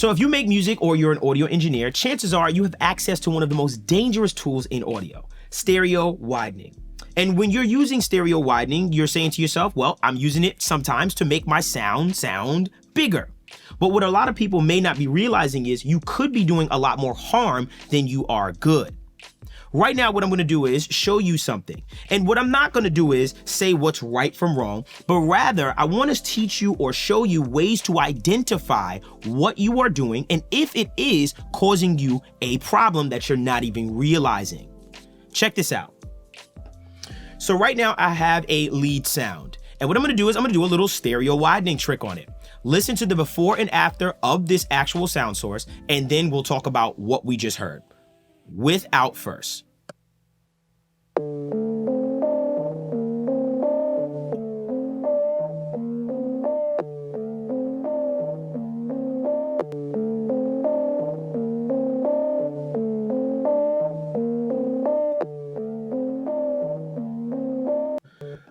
So if you make music or you're an audio engineer, chances are you have access to one of the most dangerous tools in audio, stereo widening. And when you're using stereo widening, you're saying to yourself, well, I'm using it sometimes to make my sound bigger. But what a lot of people may not be realizing is you could be doing a lot more harm than you are good. Right now, what I'm gonna do is show you something. And what I'm not gonna do is say what's right from wrong, but rather I wanna teach you or show you ways to identify what you are doing and if it is causing you a problem that you're not even realizing. Check this out. So right now I have a lead sound. And what I'm gonna do is I'm gonna do a little stereo widening trick on it. Listen to the before and after of this actual sound source, and then we'll talk about what we just heard. Without first.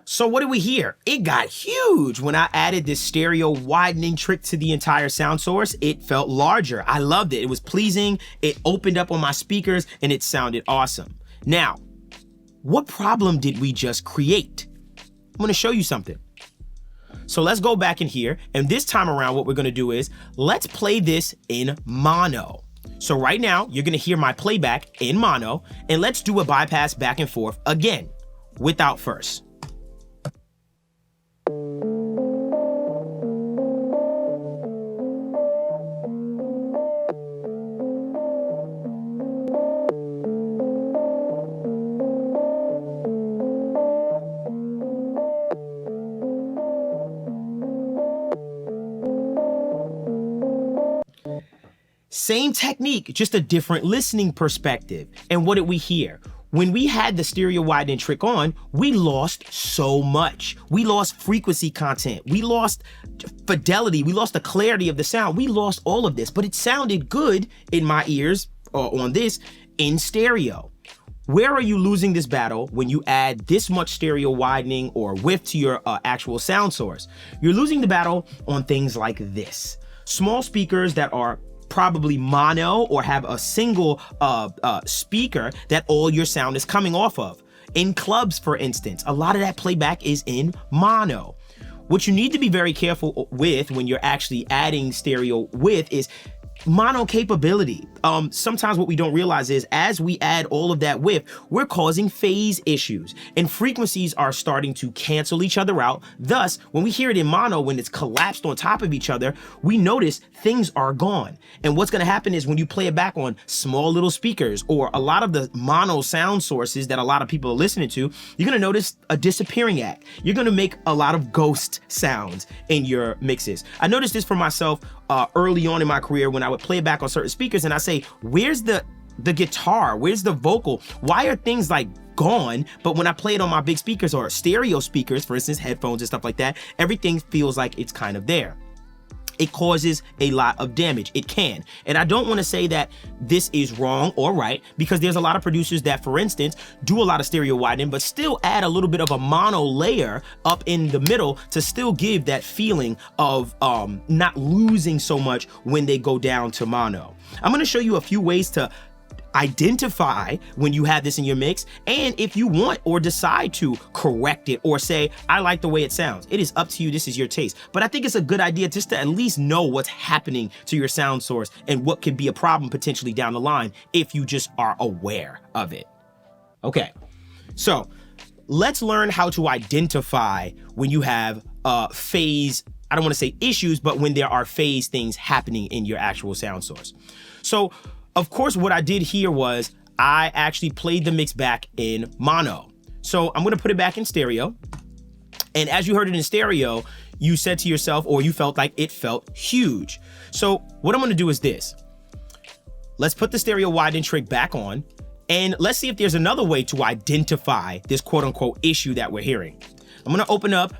So what did we hear? It got huge. When I added this stereo widening trick to the entire sound source, it felt larger. I loved it. It was pleasing. It opened up on my speakers and it sounded awesome. Now, what problem did we just create? I'm gonna show you something. So let's go back in here, and this time around what we're gonna do is, let's play this in mono. So right now, you're gonna hear my playback in mono, and let's do a bypass back and forth again, without first. Same technique, just a different listening perspective. And what did we hear? When we had the stereo widening trick on, we lost so much. We lost frequency content. We lost fidelity. We lost the clarity of the sound. We lost all of this, but it sounded good in my ears on this in stereo. Where are you losing this battle when you add this much stereo widening or width to your actual sound source? You're losing the battle on things like this. Small speakers that are probably mono or have a single speaker that all your sound is coming off of. In clubs, for instance, a lot of that playback is in mono. What you need to be very careful with when you're actually adding stereo width is mono capability. Sometimes what we don't realize is as we add all of that width, we're causing phase issues and frequencies are starting to cancel each other out. Thus, when we hear it in mono, when it's collapsed on top of each other, we notice things are gone. And what's gonna happen is when you play it back on small little speakers or a lot of the mono sound sources that a lot of people are listening to, you're gonna notice a disappearing act. You're gonna make a lot of ghost sounds in your mixes. I noticed this for myself early on in my career when I would play it back on certain speakers and I say, where's the guitar? Where's the vocal? Why are things like gone? But when I play it on my big speakers or stereo speakers, for instance, headphones and stuff like that, everything feels like it's kind of there. It causes a lot of damage. It can. And I don't want to say that this is wrong or right, because there's a lot of producers that, for instance, do a lot of stereo widening, but still add a little bit of a mono layer up in the middle to still give that feeling of not losing so much when they go down to mono. I'm going to show you a few ways to identify when you have this in your mix, and if you want or decide to correct it or say, I like the way it sounds. It is up to you, this is your taste. But I think it's a good idea just to at least know what's happening to your sound source and what could be a problem potentially down the line if you just are aware of it. Okay, so let's learn how to identify when you have phase, I don't want to say issues, but when there are phase things happening in your actual sound source. So of course, what I did here was I actually played the mix back in mono. So I'm gonna put it back in stereo. And as you heard it in stereo, you said to yourself, or you felt like it felt huge. So what I'm gonna do is this. Let's put the stereo widening trick back on, and let's see if there's another way to identify this quote unquote issue that we're hearing. I'm gonna open up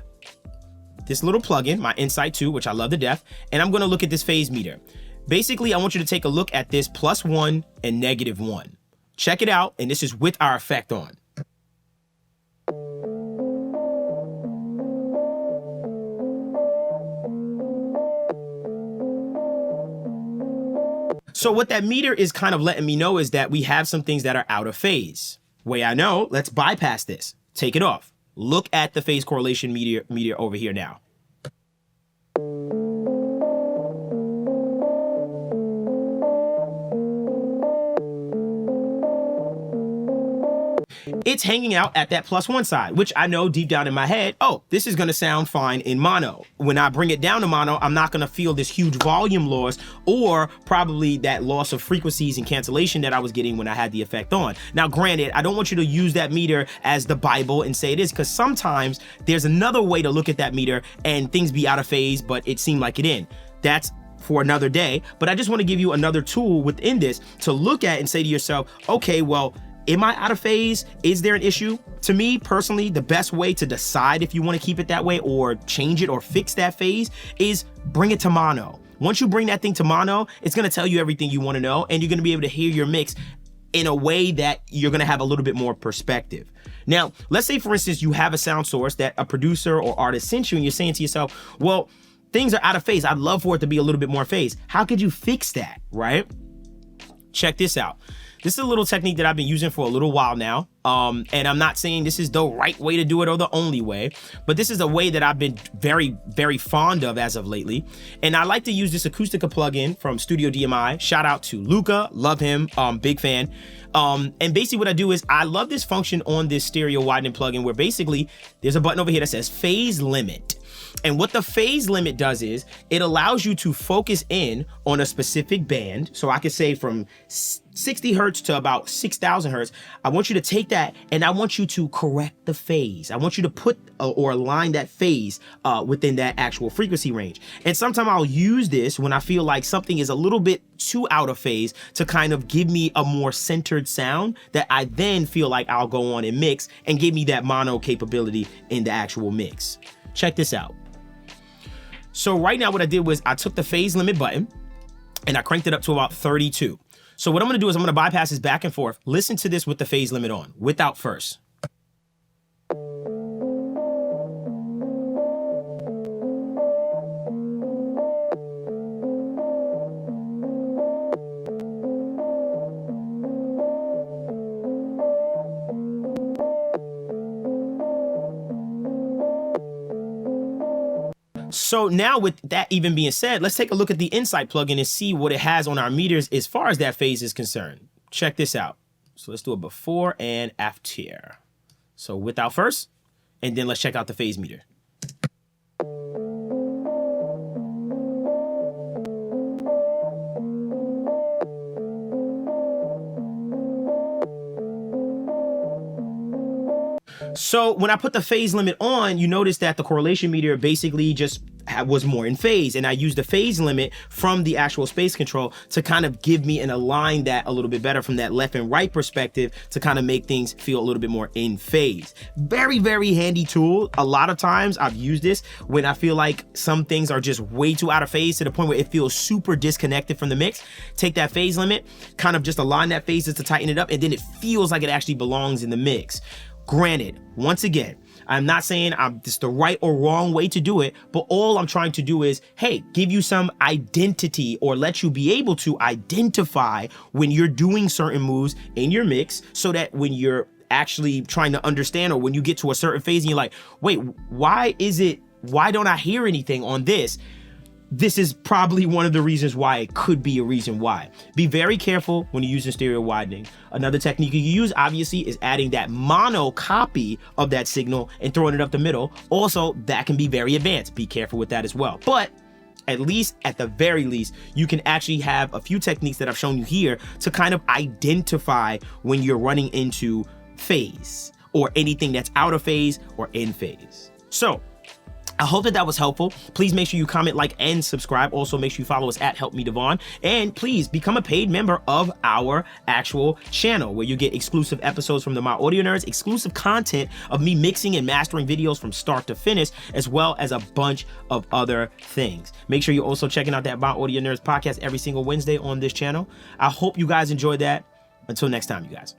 this little plugin, my Insight 2, which I love to death, and I'm gonna look at this phase meter. Basically, I want you to take a look at this +1 and -1. Check it out, and this is with our effect on. So what that meter is kind of letting me know is that we have some things that are out of phase. Way I know, let's bypass this. Take it off. Look at the phase correlation meter over here now. It's hanging out at that +1 side, which I know deep down in my head, oh, this is going to sound fine in mono. When I bring it down to mono, I'm not going to feel this huge volume loss or probably that loss of frequencies and cancellation that I was getting when I had the effect on. Now, granted, I don't want you to use that meter as the Bible and say it is, because sometimes there's another way to look at that meter and things be out of phase, but it seemed like it in. That's for another day, but I just want to give you another tool within this to look at and say to yourself, okay, well, am I out of phase? Is there an issue? To me, personally, the best way to decide if you want to keep it that way or change it or fix that phase is bring it to mono. Once you bring that thing to mono, it's going to tell you everything you want to know, and you're going to be able to hear your mix in a way that you're going to have a little bit more perspective. Now, let's say, for instance, you have a sound source that a producer or artist sent you, and you're saying to yourself, well, things are out of phase. I'd love for it to be a little bit more phase. How could you fix that, right? Check this out. This is a little technique that I've been using for a little while now. And I'm not saying this is the right way to do it or the only way, but this is a way that I've been very, very fond of as of lately. And I like to use this Acoustica plugin from Studio DMI. Shout out to Luca, love him, big fan. And basically what I do is I love this function on this stereo widening plugin where basically there's a button over here that says phase limit. And what the phase limit does is it allows you to focus in on a specific band. So I could say from 60 hertz to about 6,000 hertz. I want you to take that and I want you to correct the phase. I want you to put or align that phase within that actual frequency range. And sometimes I'll use this when I feel like something is a little bit too out of phase to kind of give me a more centered sound that I then feel like I'll go on and mix and give me that mono capability in the actual mix. Check this out. So right now what I did was I took the phase limit button and I cranked it up to about 32. So what I'm gonna do is I'm gonna bypass this back and forth. Listen to this with the phase limit on, without first. So now with that even being said, let's take a look at the Insight plugin and see what it has on our meters as far as that phase is concerned. Check this out. So let's do a before and after. So without first, and then let's check out the phase meter. So when I put the phase limit on, you notice that the correlation meter basically just was more in phase, and I used the phase limit from the actual space control to kind of give me and align that a little bit better from that left and right perspective to kind of make things feel a little bit more in phase. Very, very handy tool. A lot of times I've used this when I feel like some things are just way too out of phase to the point where it feels super disconnected from the mix. Take that phase limit, kind of just align that phase to tighten it up, and then it feels like it actually belongs in the mix. Granted, once again, I'm not saying it's the right or wrong way to do it, but all I'm trying to do is, hey, give you some identity or let you be able to identify when you're doing certain moves in your mix so that when you're actually trying to understand or when you get to a certain phase and you're like, wait, why don't I hear anything on this? This is probably one of the reasons why it could be a reason why. Be very careful when you're using stereo widening. Another technique you use, obviously, is adding that mono copy of that signal and throwing it up the middle. Also, that can be very advanced. Be careful with that as well. But at the very least, you can actually have a few techniques that I've shown you here to kind of identify when you're running into phase or anything that's out of phase or in phase. So, I hope that was helpful. Please make sure you comment, like, and subscribe. Also, make sure you follow us at Help Me Devon. And please become a paid member of our actual channel where you get exclusive episodes from the My Audio Nerds, exclusive content of me mixing and mastering videos from start to finish, as well as a bunch of other things. Make sure you're also checking out that My Audio Nerds podcast every single Wednesday on this channel. I hope you guys enjoyed that. Until next time, you guys.